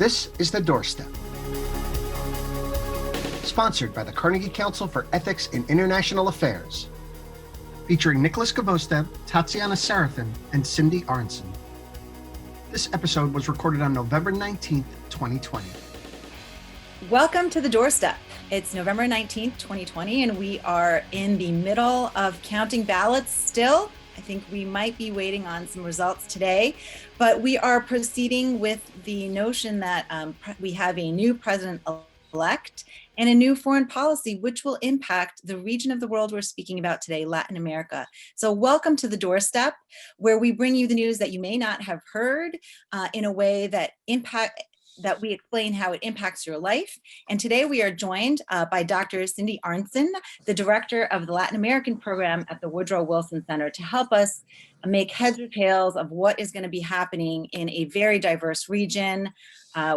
This is The Doorstep, sponsored by the Carnegie Council for Ethics in International Affairs, featuring Nikolas Gvosdev, Tatiana Serafin, and Cynthia Arnson. This episode was recorded on November 19th, 2020. Welcome to The Doorstep. It's November 19th, 2020, and we are in the middle of counting ballots still. I think we might be waiting on some results today, but we are proceeding with the notion that we have a new president-elect and a new foreign policy, which will impact the region of the world we're speaking about today, Latin America. So welcome to The Doorstep, where we bring you the news that you may not have heard in a way that we explain how it impacts your life. And today we are joined by Dr. Cynthia Arnson, the director of the Latin American program at the Woodrow Wilson Center, to help us make heads or tails of what is going to be happening in a very diverse region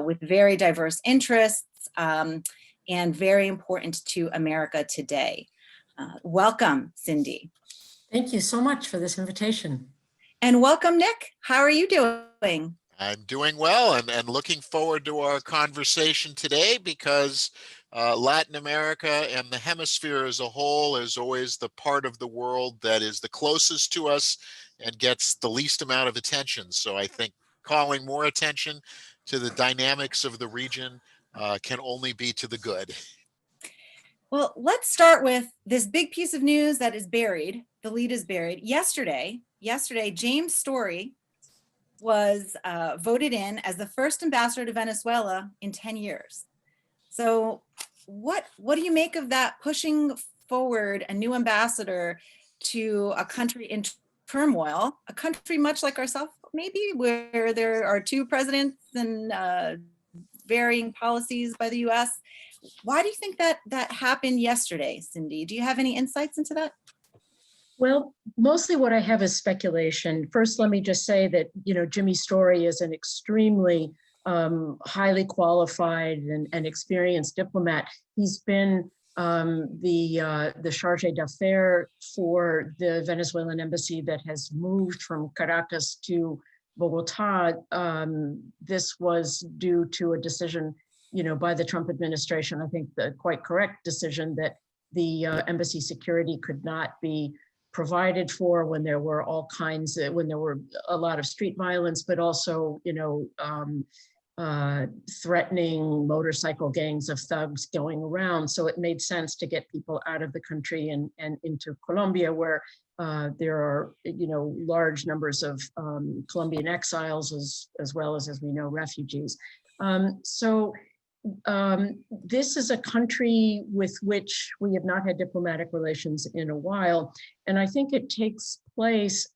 with very diverse interests and very important to America today. Welcome, Cindy. Thank you so much for this invitation. And welcome, Nick. How are you doing? I'm doing well and looking forward to our conversation today because Latin America and the hemisphere as a whole is always the part of the world that is the closest to us and gets the least amount of attention. So I think calling more attention to the dynamics of the region can only be to the good. Well, let's start with this big piece of news that is buried. The lead is buried. Yesterday, James Story was voted in as the first ambassador to Venezuela in 10 years. So what do you make of that, pushing forward a new ambassador to a country in turmoil, a country much like ourselves, maybe, where there are two presidents and varying policies by the US? Why do you think that happened yesterday, Cindy? Do you have any insights into that? Well, mostly what I have is speculation. First, let me just say that, Jimmy Story is an extremely highly qualified and experienced diplomat. He's been the charge d'affaires for the Venezuelan embassy that has moved from Caracas to Bogota. This was due to a decision, by the Trump administration, I think the quite correct decision that the embassy security could not be provided for when there were when there were a lot of street violence, but also, threatening motorcycle gangs of thugs going around. So it made sense to get people out of the country and into Colombia, where there are, large numbers of Colombian exiles as well as we know, refugees. This is a country with which we have not had diplomatic relations in a while. And I think it takes place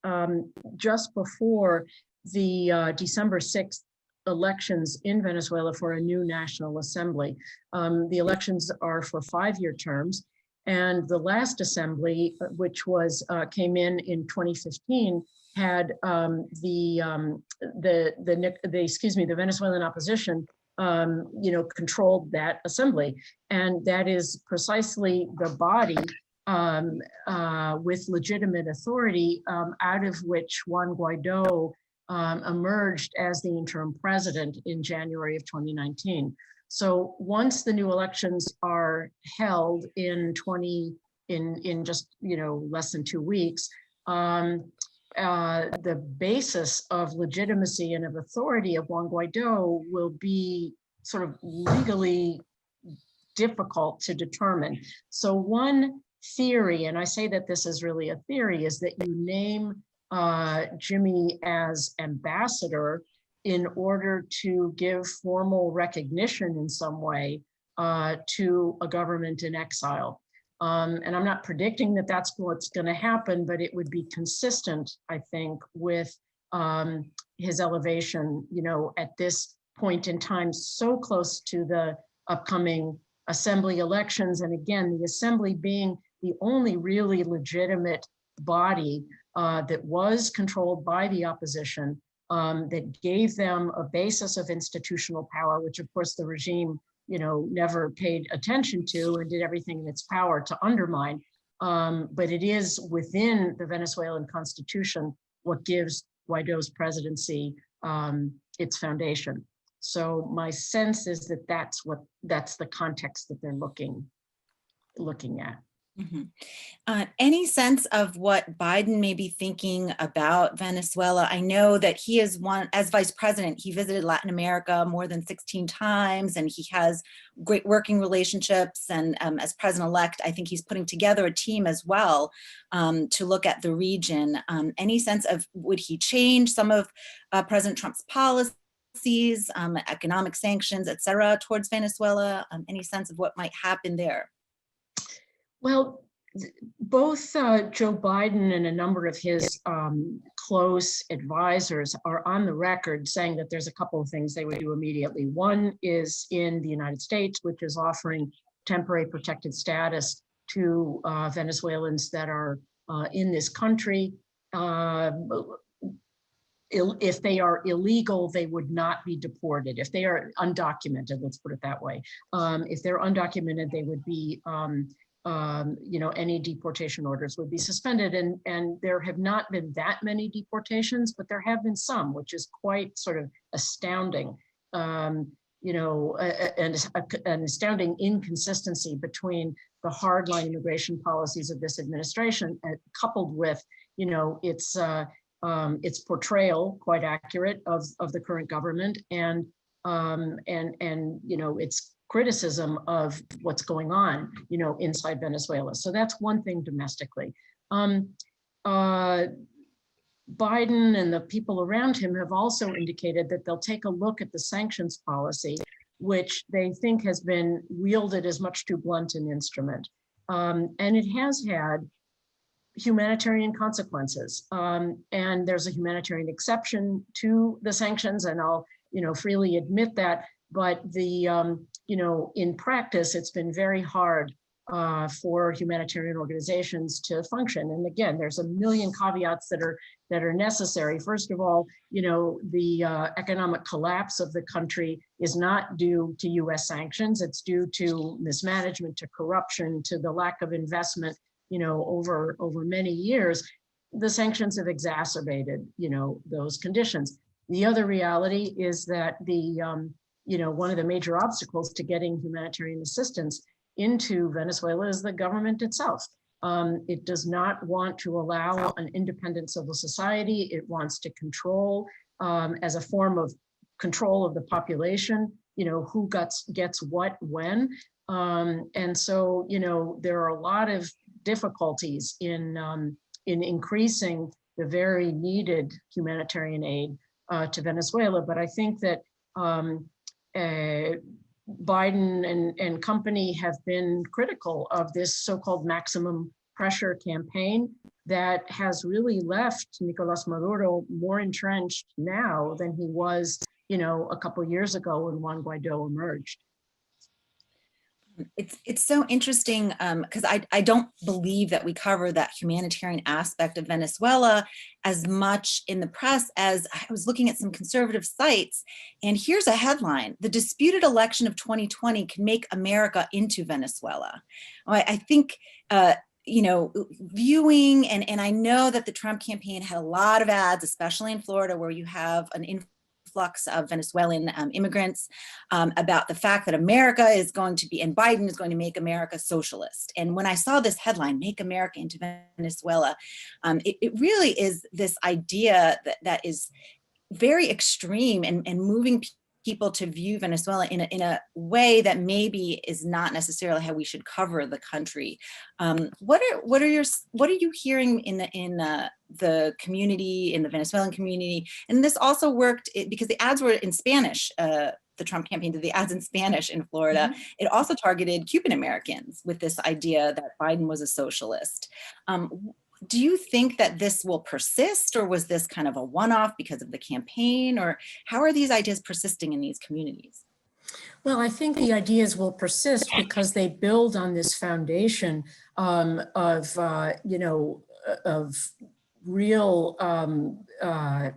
just before the December 6th elections in Venezuela for a new National Assembly. The elections are for 5-year terms. And the last assembly, which came in 2015, had the Venezuelan opposition controlled that assembly. And that is precisely the body with legitimate authority out of which Juan Guaido emerged as the interim president in January of 2019. So once the new elections are held in just less than 2 weeks, the basis of legitimacy and of authority of Juan Guaido will be sort of legally difficult to determine. So one theory, and I say that this is really a theory, is that you name Jimmy as ambassador in order to give formal recognition in some way to a government in exile. And I'm not predicting that that's what's going to happen, but it would be consistent, I think, with his elevation, at this point in time, so close to the upcoming assembly elections. And again, the assembly being the only really legitimate body that was controlled by the opposition, that gave them a basis of institutional power, which of course the regime never paid attention to and did everything in its power to undermine. But it is within the Venezuelan constitution what gives Guaido's presidency its foundation. So my sense is that that's the context that they're looking at. Mm-hmm. Any sense of what Biden may be thinking about Venezuela? I know that he is as vice president, he visited Latin America more than 16 times, and he has great working relationships. And as president-elect, I think he's putting together a team as well to look at the region. Any sense of, would he change some of President Trump's policies, economic sanctions, et cetera, towards Venezuela? Any sense of what might happen there? Well, both Joe Biden and a number of his close advisors are on the record saying that there's a couple of things they would do immediately. One is in the United States, which is offering temporary protected status to Venezuelans that are in this country. If they are illegal, they would not be deported. If they are undocumented, let's put it that way. If they're undocumented, they would be any deportation orders would be suspended, and there have not been that many deportations, but there have been some, which is quite sort of astounding. An astounding inconsistency between the hardline immigration policies of this administration, coupled with its portrayal, quite accurate, of the current government, and its criticism of what's going on, inside Venezuela. So that's one thing domestically. Biden and the people around him have also indicated that they'll take a look at the sanctions policy, which they think has been wielded as much too blunt an instrument. And it has had humanitarian consequences. And there's a humanitarian exception to the sanctions, and I'll freely admit that. But in practice, it's been very hard for humanitarian organizations to function. And again, there's a million caveats that are necessary. First of all, the economic collapse of the country is not due to U.S. sanctions. It's due to mismanagement, to corruption, to the lack of investment, over many years. The sanctions have exacerbated, those conditions. The other reality is that one of the major obstacles to getting humanitarian assistance into Venezuela is the government itself. It does not want to allow an independent civil society. It wants to control, as a form of control of the population, who gets what when. And so, there are a lot of difficulties in increasing the very needed humanitarian aid to Venezuela. But I think that Biden and company have been critical of this so-called maximum pressure campaign that has really left Nicolas Maduro more entrenched now than he was, a couple of years ago when Juan Guaido emerged. It's so interesting because I don't believe that we cover that humanitarian aspect of Venezuela as much in the press as I was looking at some conservative sites. And here's a headline: the disputed election of 2020 can make America into Venezuela. I think, viewing, and I know that the Trump campaign had a lot of ads, especially in Florida, where you have an influx of Venezuelan immigrants, about the fact that America is going to be, and Biden is going to make America socialist. And when I saw this headline, "Make America into Venezuela," it really is this idea that is very extreme and moving people to view Venezuela in a way that maybe is not necessarily how we should cover the country. What are you hearing in the community, in the Venezuelan community? And this also worked because the ads were in Spanish. The Trump campaign did the ads in Spanish in Florida. Mm-hmm. It also targeted Cuban Americans with this idea that Biden was a socialist. Do you think that this will persist, or was this kind of a one-off because of the campaign, or how are these ideas persisting in these communities? Well, I think the ideas will persist because they build on this foundation of real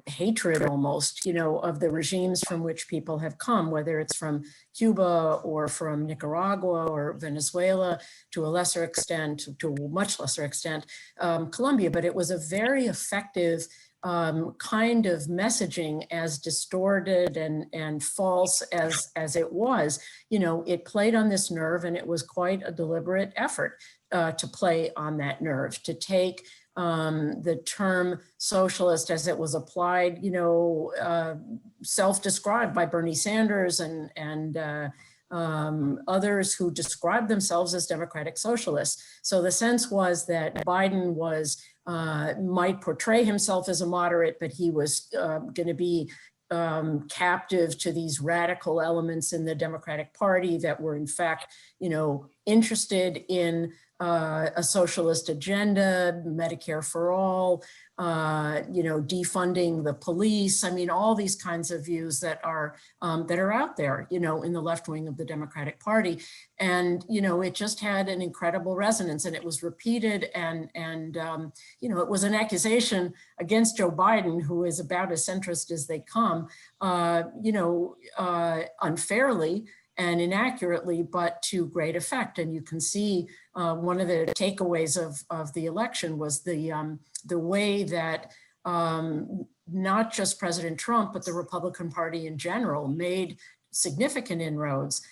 hatred almost, of the regimes from which people have come, whether it's from Cuba or from Nicaragua or Venezuela, to a lesser extent, to a much lesser extent, Colombia. But it was a very effective kind of messaging, as distorted and false as it was, it played on this nerve, and it was quite a deliberate effort to play on that nerve, to take the term socialist as it was applied, self-described by Bernie Sanders and others who described themselves as democratic socialists. So the sense was that Biden might portray himself as a moderate, but he was going to be captive to these radical elements in the Democratic Party that were in fact, interested in a socialist agenda, Medicare for all, defunding the police. I mean, all these kinds of views that are out there, in the left wing of the Democratic Party. And, it just had an incredible resonance, and it was repeated. And it was an accusation against Joe Biden, who is about as centrist as they come, unfairly and inaccurately, but to great effect. And you can see one of the takeaways of the election was the way that not just President Trump, but the Republican Party in general made significant inroads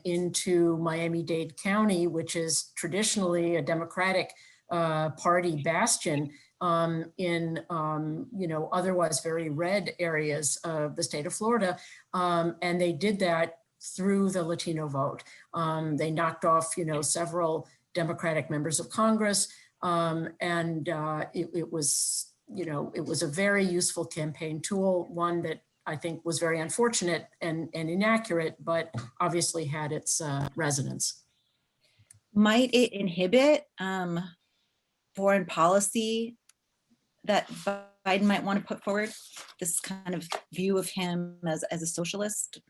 into Miami-Dade County, which is traditionally a Democratic Party bastion in otherwise very red areas of the state of Florida. And they did that through the Latino vote. They knocked off, several Democratic members of Congress. It was a very useful campaign tool, one that I think was very unfortunate and inaccurate, but obviously had its resonance. Might it inhibit foreign policy that Biden might want to put forward, this kind of view of him as a socialist?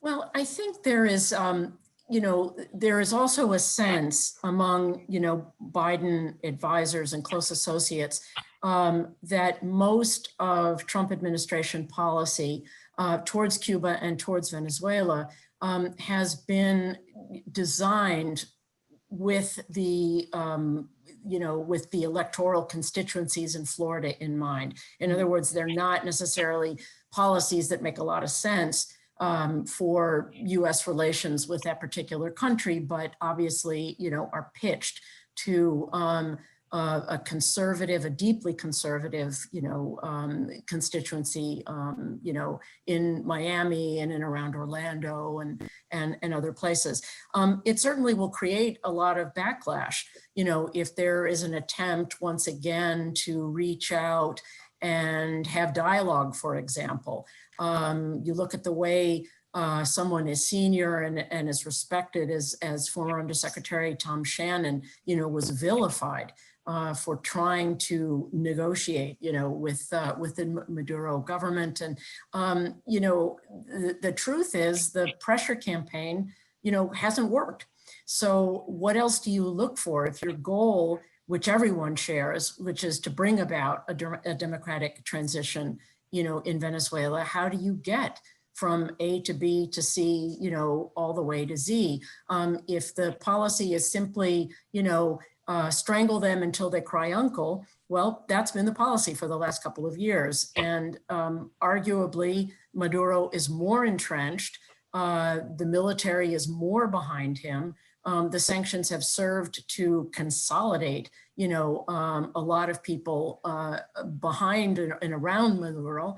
Well, I think there is, there is also a sense among, Biden advisors and close associates that most of Trump administration policy towards Cuba and towards Venezuela has been designed with the, with the electoral constituencies in Florida in mind. In other words, they're not necessarily policies that make a lot of sense for U.S. relations with that particular country, but obviously, are pitched to a conservative, a deeply conservative, constituency, in Miami and in around Orlando and other places. It certainly will create a lot of backlash, if there is an attempt once again to reach out and have dialogue, for example. You look at the way someone as senior and as respected as former Undersecretary Tom Shannon, was vilified for trying to negotiate, with the Maduro government. And, the truth is the pressure campaign, hasn't worked. So what else do you look for if your goal, which everyone shares, which is to bring about a democratic transition, in Venezuela? How do you get from A to B to C, all the way to Z? If the policy is simply, strangle them until they cry uncle, well, that's been the policy for the last couple of years. And arguably, Maduro is more entrenched. The military is more behind him. The sanctions have served to consolidate, a lot of people behind and around Maduro.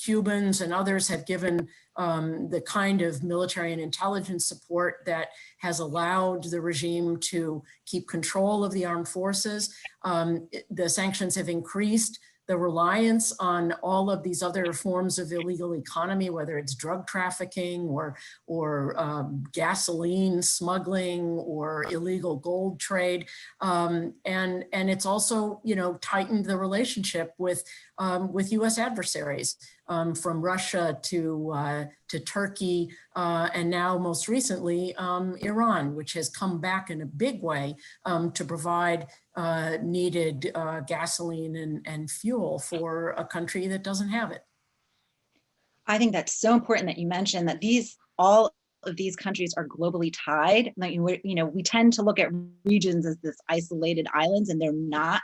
Cubans and others have given the kind of military and intelligence support that has allowed the regime to keep control of the armed forces. The sanctions have increased the reliance on all of these other forms of illegal economy, whether it's drug trafficking or gasoline smuggling or illegal gold trade. And it's also, tightened the relationship with U.S. adversaries, from Russia to Turkey, and now most recently, Iran, which has come back in a big way to provide needed gasoline and fuel for a country that doesn't have it. I think that's so important that you mentioned that these all of these countries are globally tied. Like, we tend to look at regions as this isolated islands, and they're not.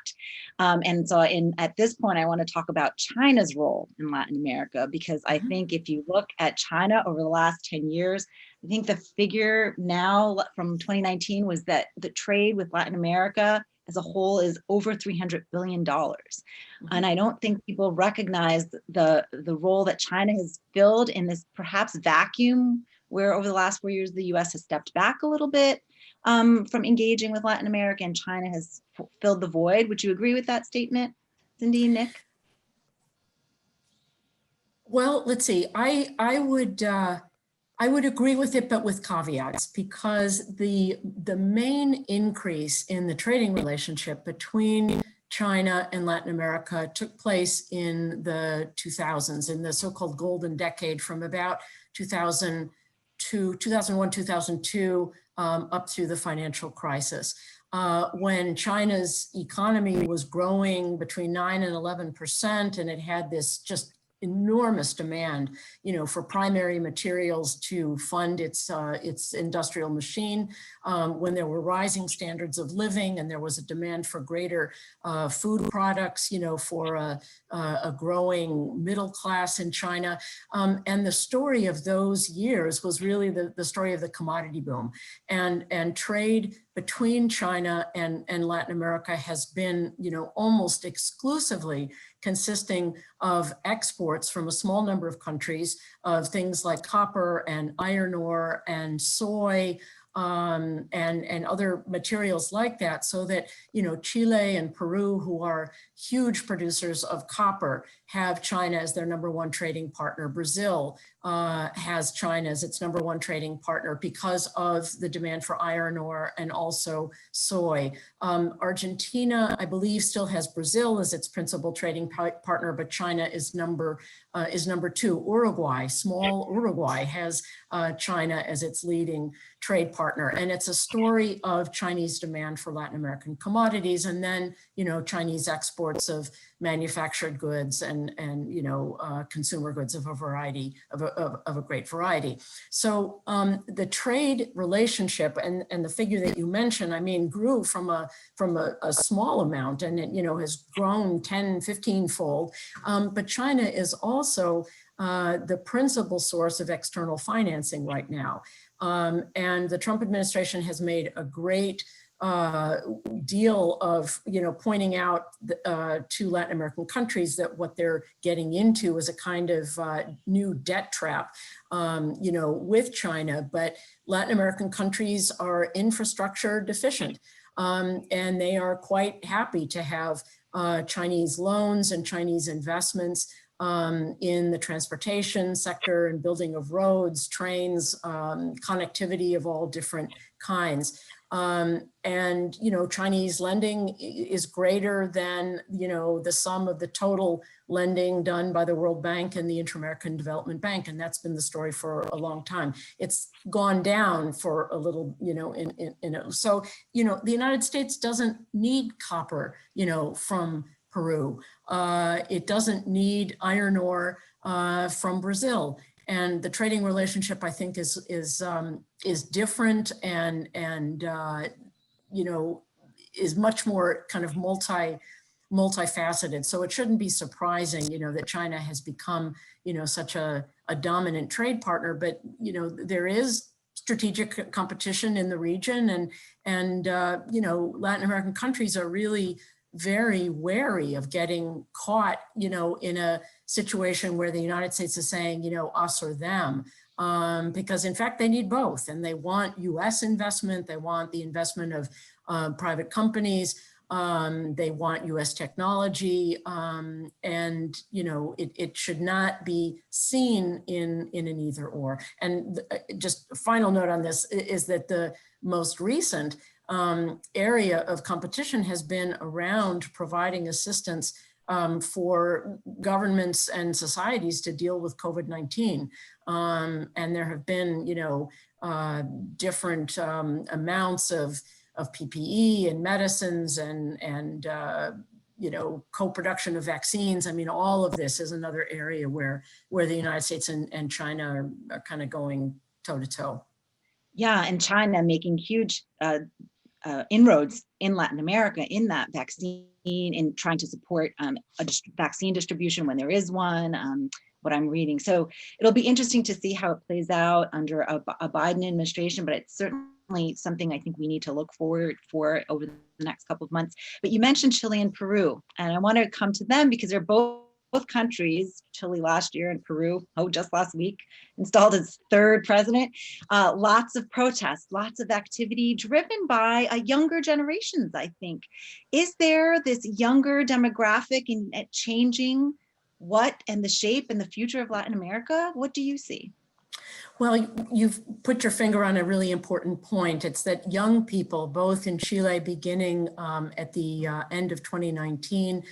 And so at this point, I want to talk about China's role in Latin America, because I think if you look at China over the last 10 years, I think the figure now from 2019 was that the trade with Latin America as a whole is over $300 billion. And I don't think people recognize the role that China has filled in this perhaps vacuum, where over the last 4 years, the US has stepped back a little bit from engaging with Latin America, and China has filled the void. Would you agree with that statement, Cindy and Nick? Well, let's see. I would agree with it, but with caveats, because the main increase in the trading relationship between China and Latin America took place in the 2000s, in the so-called golden decade, from about 2001, 2002, up through the financial crisis. When China's economy was growing between 9 and 11%, and it had this just enormous demand, for primary materials to fund its industrial machine, when there were rising standards of living and there was a demand for greater food products, for a growing middle class in China. And the story of those years was really the story of the commodity boom, and trade between China and Latin America has been, almost exclusively consisting of exports from a small number of countries of things like copper and iron ore and soy, and other materials like that, so that, Chile and Peru, who are huge producers of copper, have China as their number one trading partner. Brazil has China as its number one trading partner because of the demand for iron ore and also soy. Argentina, I believe, still has Brazil as its principal trading partner, but China is number two. Uruguay, small Uruguay, has China as its leading trade partner. And it's a story of Chinese demand for Latin American commodities, and then, Chinese exports of manufactured goods and consumer goods of a variety, of a great variety. So the trade relationship and the figure that you mentioned, grew from a small amount, and it, has grown 10, 15-fold. But China is also the principal source of external financing right now. And the Trump administration has made a great deal of, pointing out to Latin American countries that what they're getting into is a kind of new debt trap, with China. But Latin American countries are infrastructure deficient, and they are quite happy to have Chinese loans and Chinese investments in the transportation sector and building of roads, trains, connectivity of all different kinds. And, Chinese lending is greater than, the sum of the total lending done by the World Bank and the Inter-American Development Bank. And that's been the story for a long time. It's gone down for a little, so, the United States doesn't need copper, from Peru. It doesn't need iron ore from Brazil. And the trading relationship, I think, is different and is much more kind of multifaceted. So it shouldn't be surprising, that China has become, such a dominant trade partner. But there is strategic competition in the region, and Latin American countries are really very wary of getting caught, in a situation where the United States is saying, us or them, because in fact they need both, and they want U.S. investment, they want the investment of private companies, they want U.S. technology, and it should not be seen in an either or. And just a final note on this is that the most recent area of competition has been around providing assistance for governments and societies to deal with COVID-19. And there have been, different amounts of PPE and medicines and co-production of vaccines. All of this is another area where the United States and China are kind of going toe to toe. Yeah, and China making huge inroads in Latin America in that vaccine, in trying to support vaccine distribution when there is one, what I'm reading. So it'll be interesting to see how it plays out under a Biden administration, but it's certainly something I think we need to look forward for over the next couple of months. But you mentioned Chile and Peru, and I want to come to them because they're both countries, Chile last year and Peru, just last week, installed its third president. Lots of protests, lots of activity driven by younger generations, I think. Is there this younger demographic in changing what and the shape and the future of Latin America? What do you see? Well, you've put your finger on a really important point. It's that young people, both in Chile beginning at the end of 2019,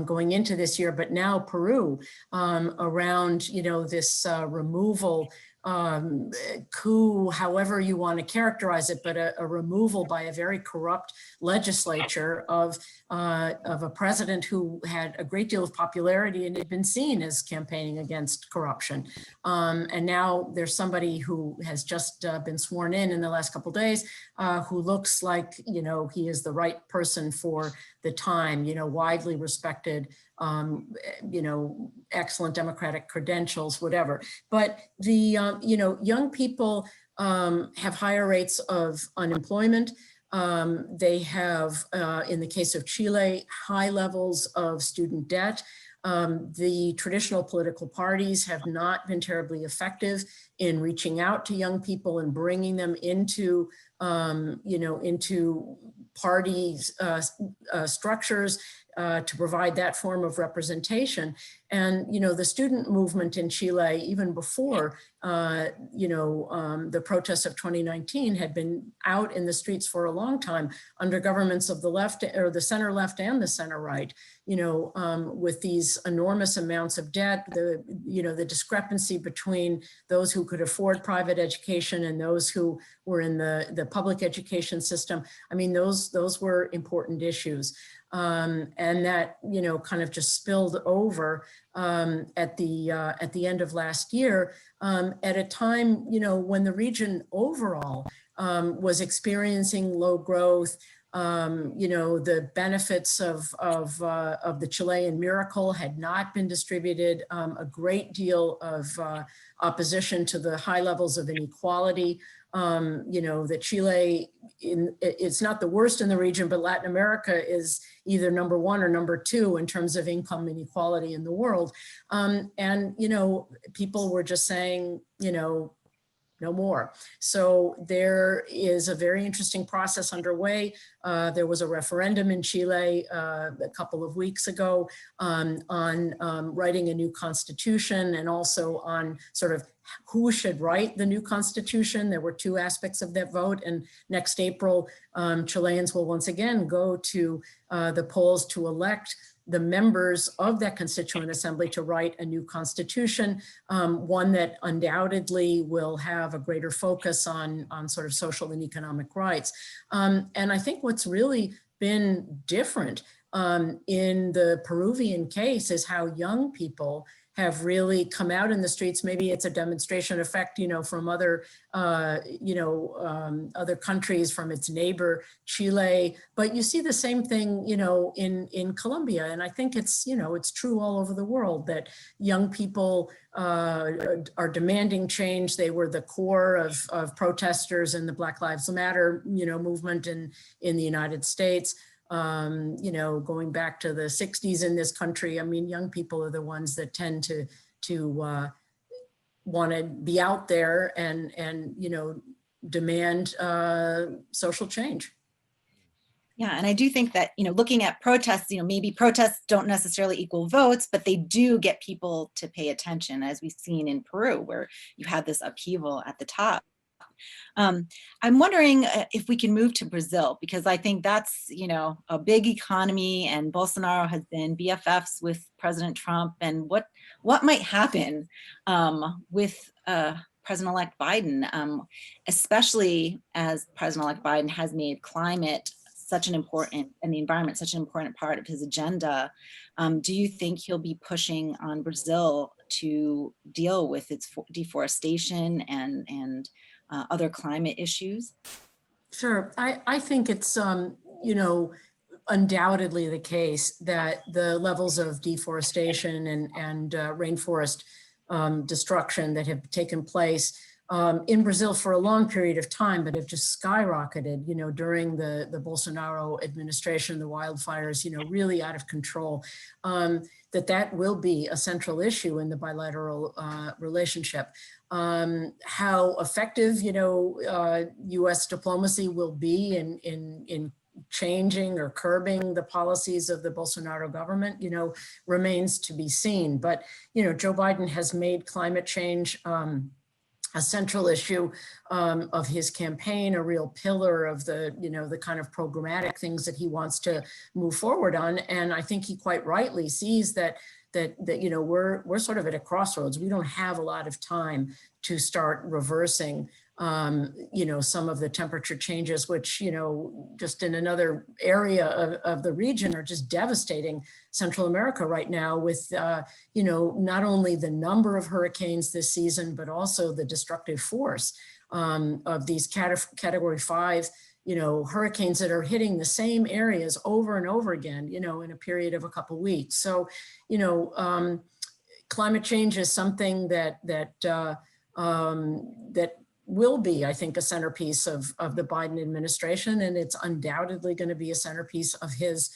going into this year, but now Peru, around, this removal, coup, however you want to characterize it, but a removal by a very corrupt legislature of a president who had a great deal of popularity and had been seen as campaigning against corruption. And now there's somebody who has just been sworn in the last couple of days, who looks like, he is the right person for the time, widely respected, excellent democratic credentials, whatever. But the, young people have higher rates of unemployment. They have, in the case of Chile, high levels of student debt. The traditional political parties have not been terribly effective in reaching out to young people and bringing them into, into party structures to provide that form of representation. And, the student movement in Chile, even before, the protests of 2019 had been out in the streets for a long time under governments of the left or the center left and the center right, with these enormous amounts of debt, the discrepancy between those who could afford private education and those who were in the public education system. I mean, those were important issues. And that, kind of just spilled over at the end of last year, at a time, when the region overall was experiencing low growth. The benefits of the Chilean miracle had not been distributed. A great deal of opposition to the high levels of inequality. That Chile, it's not the worst in the region, but Latin America is either number one or number two in terms of income inequality in the world. And, people were just saying, no more. So there is a very interesting process underway. There was a referendum in Chile a couple of weeks ago on writing a new constitution and also on sort of who should write the new constitution. There were two aspects of that vote, and next April, Chileans will once again go to the polls to elect the members of that constituent assembly to write a new constitution, one that undoubtedly will have a greater focus on sort of social and economic rights. And I think what's really been different in the Peruvian case is how young people have really come out in the streets. Maybe it's a demonstration effect, from other, other countries, from its neighbor, Chile. But you see the same thing, in Colombia. And I think it's, it's true all over the world that young people are demanding change. They were the core of protesters in the Black Lives Matter, movement in the United States. Going back to the 60s in this country, I mean, young people are the ones that tend to want to be out there and demand social change. Yeah, and I do think that, looking at protests, maybe protests don't necessarily equal votes, but they do get people to pay attention, as we've seen in Peru, where you had this upheaval at the top. I'm wondering if we can move to Brazil, because I think that's, a big economy, and Bolsonaro has been BFFs with President Trump, and what might happen with President-elect Biden, especially as President-elect Biden has made climate such an important, and the environment such an important part of his agenda. Do you think he'll be pushing on Brazil to deal with its deforestation and other climate issues? Sure. I think it's, undoubtedly the case that the levels of deforestation and rainforest destruction that have taken place in Brazil for a long period of time, but have just skyrocketed, during the Bolsonaro administration, the wildfires, really out of control, that will be a central issue in the bilateral relationship. How effective, U.S. diplomacy will be in changing or curbing the policies of the Bolsonaro government, remains to be seen. But, Joe Biden has made climate change a central issue of his campaign, a real pillar of the kind of programmatic things that he wants to move forward on. And I think he quite rightly sees that we're sort of at a crossroads. We don't have a lot of time to start reversing some of the temperature changes, which, just in another area of the region are just devastating Central America right now with, not only the number of hurricanes this season, but also the destructive force of these category 5, hurricanes that are hitting the same areas over and over again, in a period of a couple weeks. So, climate change is something that will be, I think, a centerpiece of the Biden administration, and it's undoubtedly going to be a centerpiece of his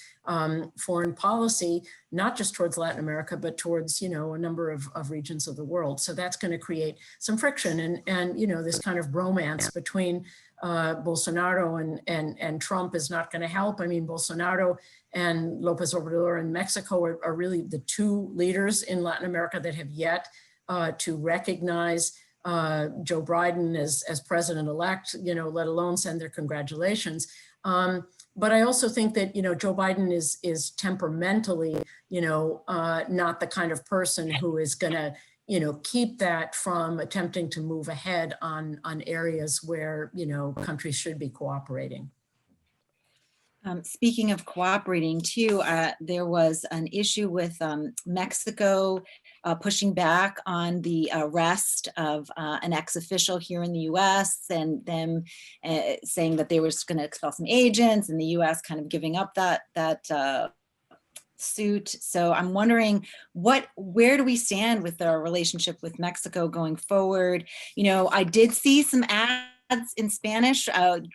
foreign policy, not just towards Latin America, but towards, a number of regions of the world. So that's going to create some friction, and this kind of bromance between Bolsonaro and Trump is not going to help. I mean, Bolsonaro and López Obrador in Mexico are really the two leaders in Latin America that have yet to recognize Joe Biden as president-elect, let alone send their congratulations. But I also think that, Joe Biden is temperamentally, not the kind of person who is going to, keep that from attempting to move ahead on areas where, countries should be cooperating. Speaking of cooperating too, there was an issue with Mexico pushing back on the arrest of an ex-official here in the U.S. and them saying that they were going to expel some agents, and the U.S. kind of giving up that suit. So I'm wondering where do we stand with our relationship with Mexico going forward? I did see some ads in Spanish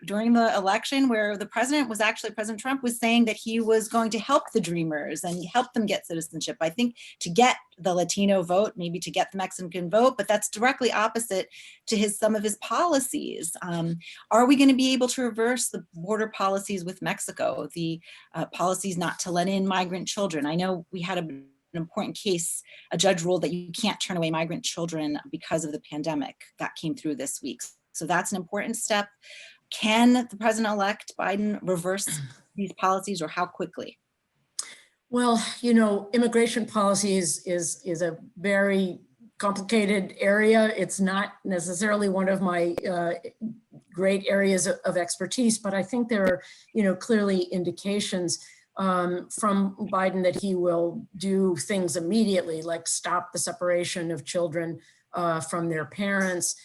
during the election where President Trump was saying that he was going to help the Dreamers and help them get citizenship. I think to get the Latino vote, maybe to get the Mexican vote, but that's directly opposite to some of his policies. Are we going to be able to reverse the border policies with Mexico, the policies not to let in migrant children? I know we had an important case, a judge ruled that you can't turn away migrant children because of the pandemic. That came through this week. So that's an important step. Can the president-elect Biden reverse these policies, or how quickly? Well, immigration policy is a very complicated area. It's not necessarily one of my great areas of expertise, but I think there are, clearly indications from Biden that he will do things immediately, like stop the separation of children from their parents.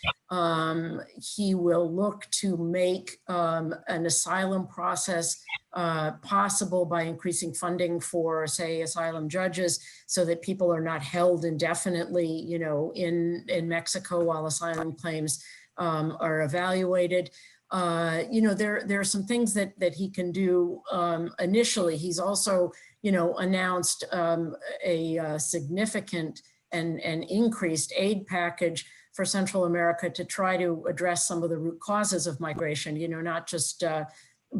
He will look to make an asylum process possible by increasing funding for, say, asylum judges, so that people are not held indefinitely, in Mexico while asylum claims are evaluated. There are some things that he can do initially. He's also, announced a significant and increased aid package for Central America to try to address some of the root causes of migration, not just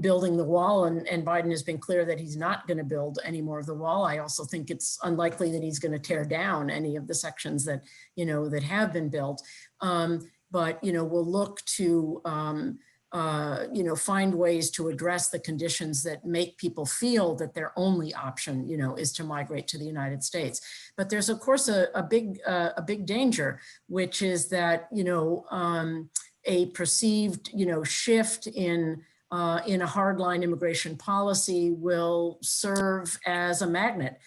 building the wall. And Biden has been clear that he's not going to build any more of the wall. I also think it's unlikely that he's going to tear down any of the sections that, that have been built. But, we'll look to, find ways to address the conditions that make people feel that their only option, is to migrate to the United States. But there's, of course, a big danger, which is that, a perceived, shift in a hardline immigration policy will serve as a magnet,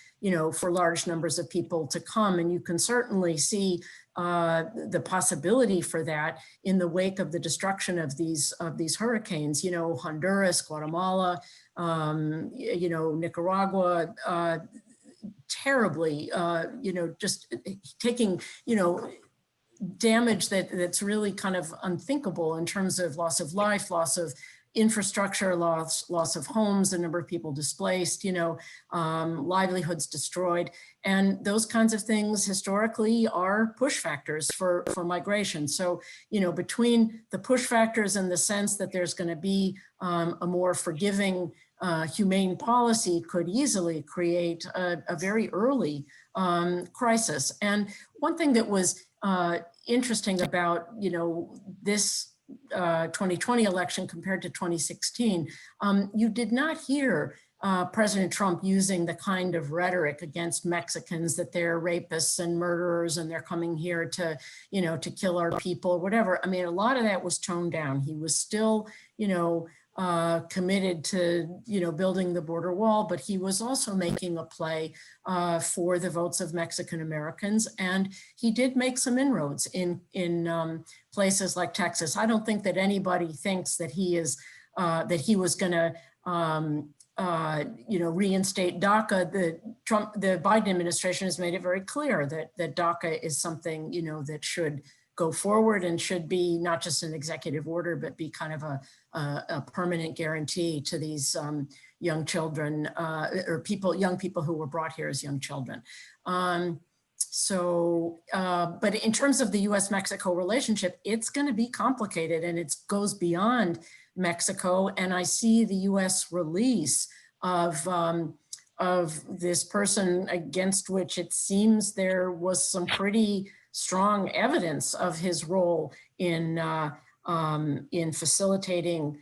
for large numbers of people to come. And you can certainly see the possibility for that in the wake of the destruction of these hurricanes. Honduras, Guatemala, Nicaragua, terribly, just taking, damage that's really kind of unthinkable in terms of loss of life, loss of infrastructure, loss of homes, the number of people displaced, livelihoods destroyed. And those kinds of things historically are push factors for migration. So, between the push factors and the sense that there's going to be a more forgiving, humane policy could easily create a very early crisis. And one thing that was interesting about, this 2020 election compared to 2016, you did not hear President Trump using the kind of rhetoric against Mexicans that they're rapists and murderers and they're coming here to, to kill our people, whatever. I mean, a lot of that was toned down. He was still, committed to, building the border wall, but he was also making a play for the votes of Mexican Americans. And he did make some inroads in places like Texas. I don't think that anybody thinks that he is, that he was going to, reinstate DACA. The Biden administration has made it very clear that DACA is something, that should go forward and should be not just an executive order, but be kind of a permanent guarantee to these young children or young people who were brought here as young children. But in terms of the US-Mexico relationship, it's going to be complicated and it goes beyond Mexico. And I see the US release of this person against which it seems there was some pretty strong evidence of his role in facilitating,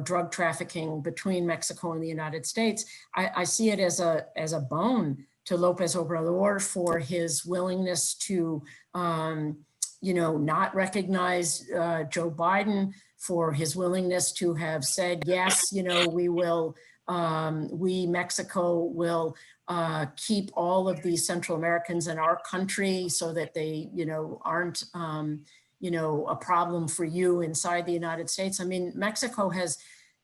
drug trafficking between Mexico and the United States. I see it as a bone to López Obrador for his willingness to, not recognize Joe Biden, for his willingness to have said, yes, we will, Mexico will keep all of these Central Americans in our country so that they, aren't, a problem for you inside the United States. I mean, Mexico has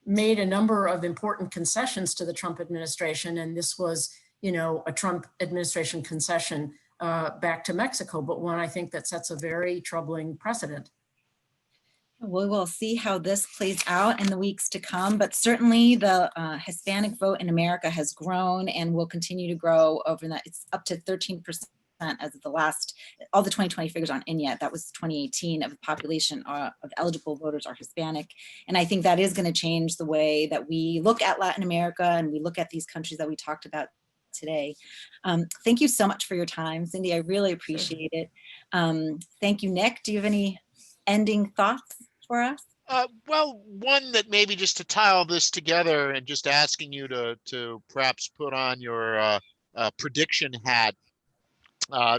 made a number of important concessions to the Trump administration, and this was, a Trump administration concession back to Mexico, but one I think that sets a very troubling precedent. We will see how this plays out in the weeks to come, but certainly the Hispanic vote in America has grown and will continue to grow over that. It's up to 13% as of the last, all the 2020 figures aren't in yet. That was 2018 of the population of eligible voters are Hispanic. And I think that is going to change the way that we look at Latin America and we look at these countries that we talked about today. Thank you so much for your time, Cindy. I really appreciate it. Thank you, Nick. Do you have any ending thoughts for us? Well, one that maybe just to tie all this together and just asking you to perhaps put on your prediction hat.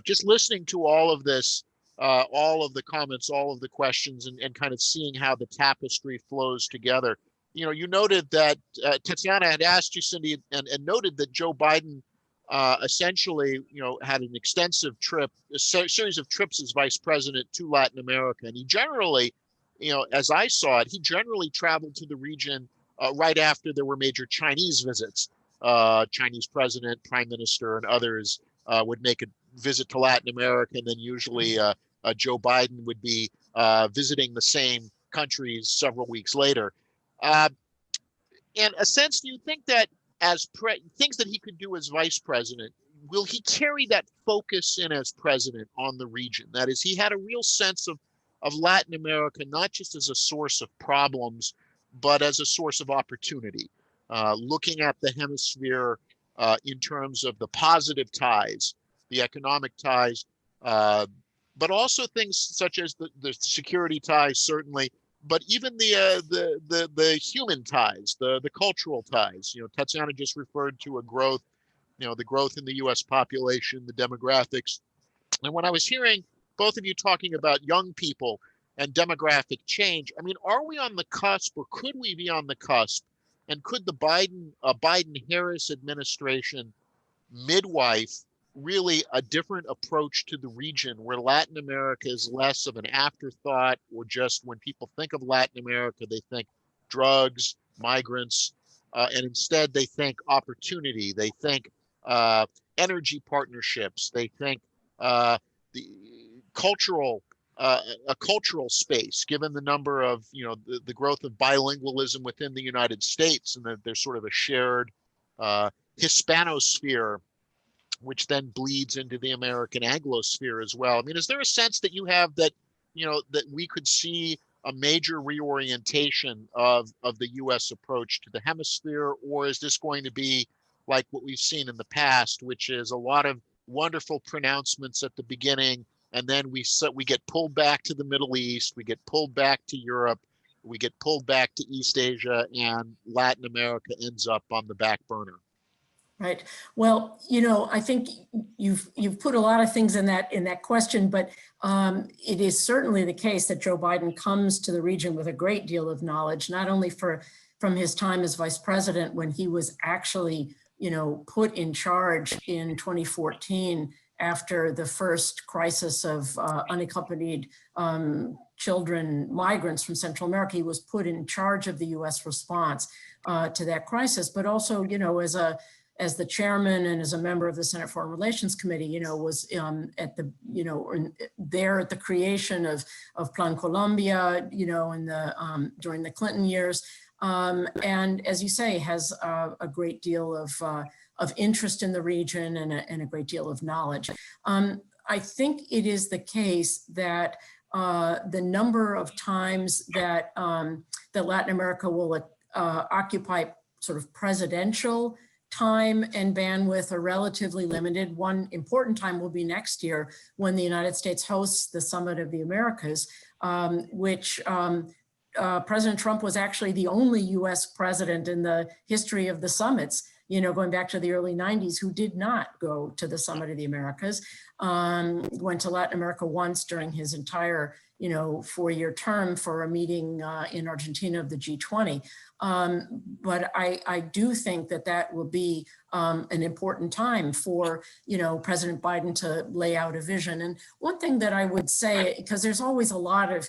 Just listening to all of this, all of the comments, all of the questions, and kind of seeing how the tapestry flows together. You noted that Tatiana had asked you, Cindy, and noted that Joe Biden essentially, had an extensive trip, a series of trips as vice president to Latin America. And he generally, as I saw it, he generally traveled to the region right after there were major Chinese visits. Chinese president, prime minister, and others would make a visit to Latin America, and then usually Joe Biden would be visiting the same countries several weeks later. In a sense, do you think that as things that he could do as vice president, will he carry that focus in as president on the region? That is, he had a real sense of Latin America, not just as a source of problems, but as a source of opportunity. Looking at the hemisphere in terms of the positive ties, the economic ties, but also things such as the security ties, certainly, but even the human ties, the cultural ties. Tatiana just referred to a growth, the growth in the U.S. population, the demographics. And when I was hearing both of you talking about young people and demographic change, I mean, are we on the cusp, or could we be on the cusp? And could the Biden-Harris administration midwife really a different approach to the region, where Latin America is less of an afterthought, or just when people think of Latin America, they think drugs, migrants, and instead they think opportunity, they think energy partnerships, they think the cultural, a cultural space, given the number of, the growth of bilingualism within the United States, and that there's sort of a shared Hispanosphere, which then bleeds into the American Anglosphere as well. I mean, is there a sense that you have that, that we could see a major reorientation of the U.S. approach to the hemisphere, or is this going to be like what we've seen in the past, which is a lot of wonderful pronouncements at the beginning, and then we get pulled back to the Middle East, we get pulled back to Europe, we get pulled back to East Asia, and Latin America ends up on the back burner? Right. Well, I think you've put a lot of things in that question, but it is certainly the case that Joe Biden comes to the region with a great deal of knowledge, not only from his time as vice president, when he was actually, put in charge in 2014 after the first crisis of unaccompanied children, migrants from Central America. He was put in charge of the U.S. response to that crisis, but also, as the chairman and as a member of the Senate Foreign Relations Committee, was at the, there at the creation of Plan Colombia, during the Clinton years. And as you say, has a great deal of interest in the region and a great deal of knowledge. I think it is the case that the number of times that Latin America will occupy sort of presidential time and bandwidth are relatively limited. One important time will be next year, when the United States hosts the Summit of the Americas, which President Trump was actually the only US president in the history of the summits, going back to the early 90s, who did not go to the Summit of the Americas. Went to Latin America once during his entire 4-year term for a meeting in Argentina of the G20. But I do think that will be an important time for, President Biden to lay out a vision. And one thing that I would say, because there's always a lot of,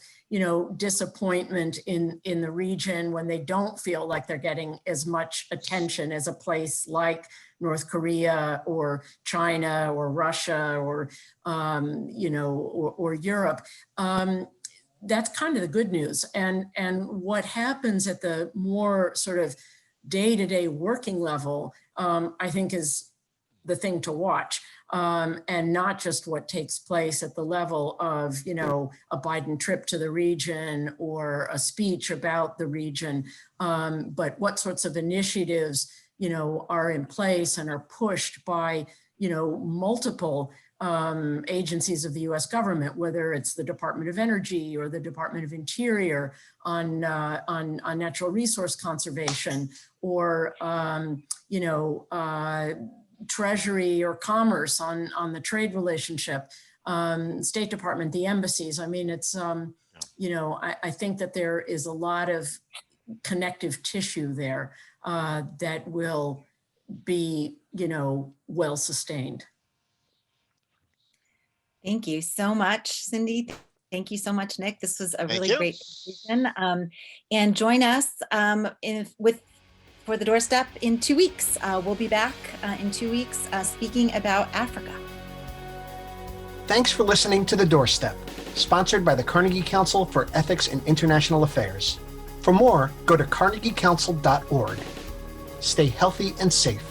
disappointment in the region when they don't feel like they're getting as much attention as a place like North Korea or China or Russia or, or Europe. That's kind of the good news. And what happens at the more sort of day-to-day working level, I think is the thing to watch. And not just what takes place at the level of, a Biden trip to the region or a speech about the region, but what sorts of initiatives, are in place and are pushed by, multiple agencies of the U.S. government, whether it's the Department of Energy or the Department of Interior on natural resource conservation, or Treasury or Commerce on the trade relationship, State Department, the embassies. I mean, it's I think that there is a lot of connective tissue there that will be well sustained. Thank you so much, Cindy. Thank you so much, Nick. This was a really great conversation. And join us for the Doorstep in 2 weeks. We'll be back in 2 weeks speaking about Africa. Thanks for listening to The Doorstep, sponsored by the Carnegie Council for Ethics in International Affairs. For more, go to carnegiecouncil.org. Stay healthy and safe.